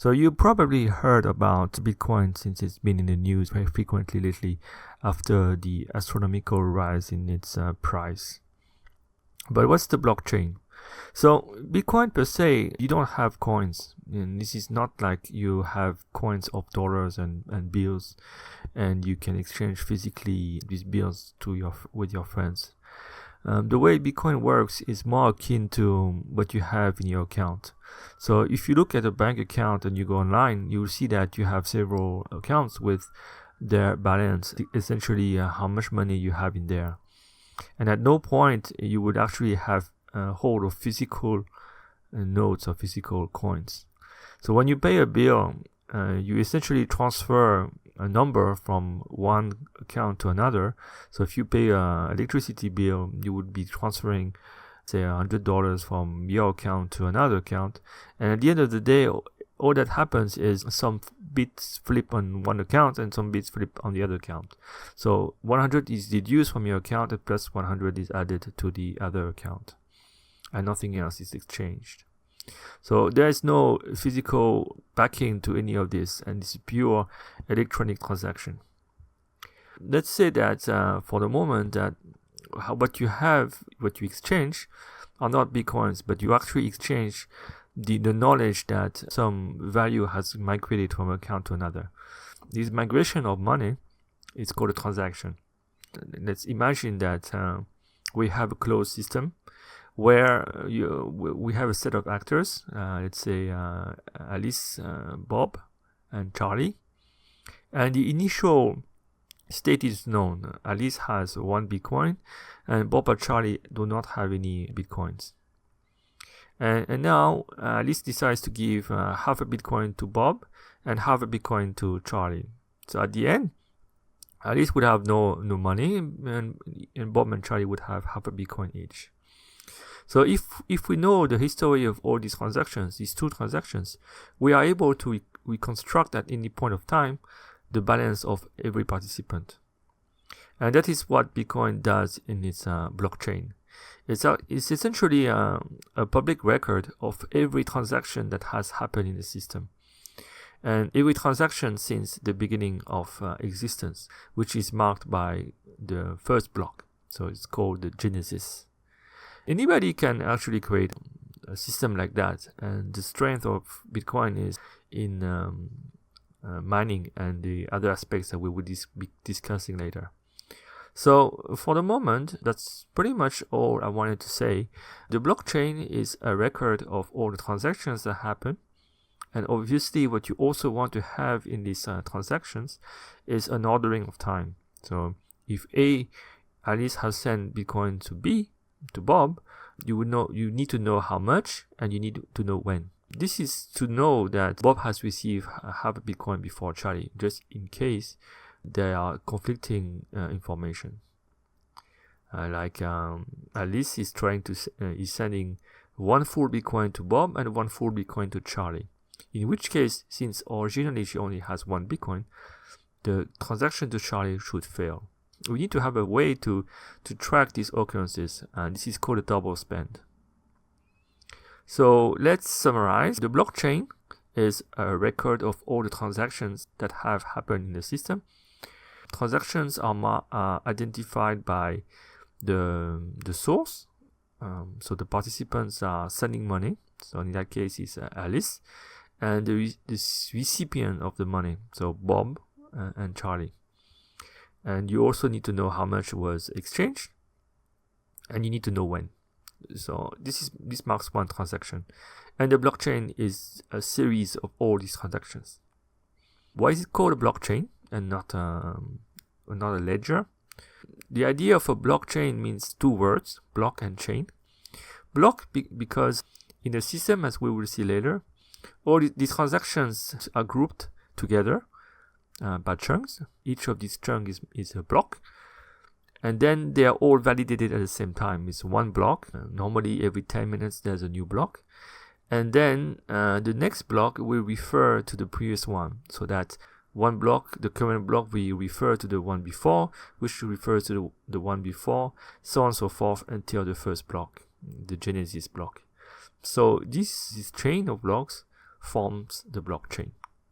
So you probably heard about Bitcoin since it's been in the news very frequently lately after the astronomical rise in its price. But what's the blockchain? So Bitcoin per se, you don't have coins. And this is not like you have coins of dollars and bills and you can exchange physically these bills with your friends. The way Bitcoin works is more akin to what you have in your account. So if you look at a bank account and you go online, you will see that you have several accounts with their balance, essentially how much money you have in there. And at no point you would actually have a hold of physical notes or physical coins. So when you pay a bill, you essentially transfer a number from one account to another. So if you pay an electricity bill, you would be transferring, say, $100 from your account to another account. And at the end of the day, all that happens is some bits flip on one account and some bits flip on the other account. So 100 is deduced from your account and plus 100 is added to the other account. And nothing else is exchanged. So there is no physical backing to any of this, and it's a pure electronic transaction. Let's say that for the moment that what you exchange are not Bitcoins, but you actually exchange the knowledge that some value has migrated from an account to another. This migration of money is called a transaction. Let's imagine that we have a closed system where we have a set of actors, let's say Alice, Bob, and Charlie. And the initial state is known. Alice has 1 Bitcoin, and Bob and Charlie do not have any Bitcoins. And now Alice decides to give half a Bitcoin to Bob and half a Bitcoin to Charlie. So at the end, Alice would have no money, and Bob and Charlie would have half a Bitcoin each. So if we know the history of all these transactions, these 2 transactions, we are able to reconstruct at any point of time the balance of every participant. And that is what Bitcoin does in its blockchain. It's essentially a public record of every transaction that has happened in the system. And every transaction since the beginning of existence, which is marked by the first block. So it's called the Genesis. Anybody can actually create a system like that, and the strength of Bitcoin is in mining and the other aspects that we will be discussing later. So for the moment, that's pretty much all I wanted to say. The blockchain is a record of all the transactions that happen, and obviously what you also want to have in these transactions is an ordering of time. So if Alice has sent Bitcoin to B, to Bob, you need to know how much, and you need to know when. This is to know that Bob has received half a Bitcoin before Charlie, just in case there are conflicting information. Alice is is sending 1 full Bitcoin to Bob and 1 full Bitcoin to Charlie. In which case, since originally she only has 1 Bitcoin, the transaction to Charlie should fail. We need to have a way to track these occurrences, and this is called a double spend. So let's summarize. The blockchain is a record of all the transactions that have happened in the system. Transactions are identified by the source. So the participants are sending money. So in that case, it's Alice, and the recipient of the money. So Bob and Charlie. And you also need to know how much was exchanged, and you need to know when. So this marks 1 transaction, and the blockchain is a series of all these transactions. Why is it called a blockchain and not a ledger? The idea of a blockchain means 2 words, block and chain. Block because in the system, as we will see later, all these transactions are grouped together by chunks. Each of these chunks is a block, and then they are all validated at the same time. It's 1 block. Normally every 10 minutes there's a new block, and then the next block will refer to the previous one, so that 1 block, the current block, will refer to the one before, which refers to the one before, so on and so forth until the first block, the Genesis block. So this chain of blocks forms the blockchain.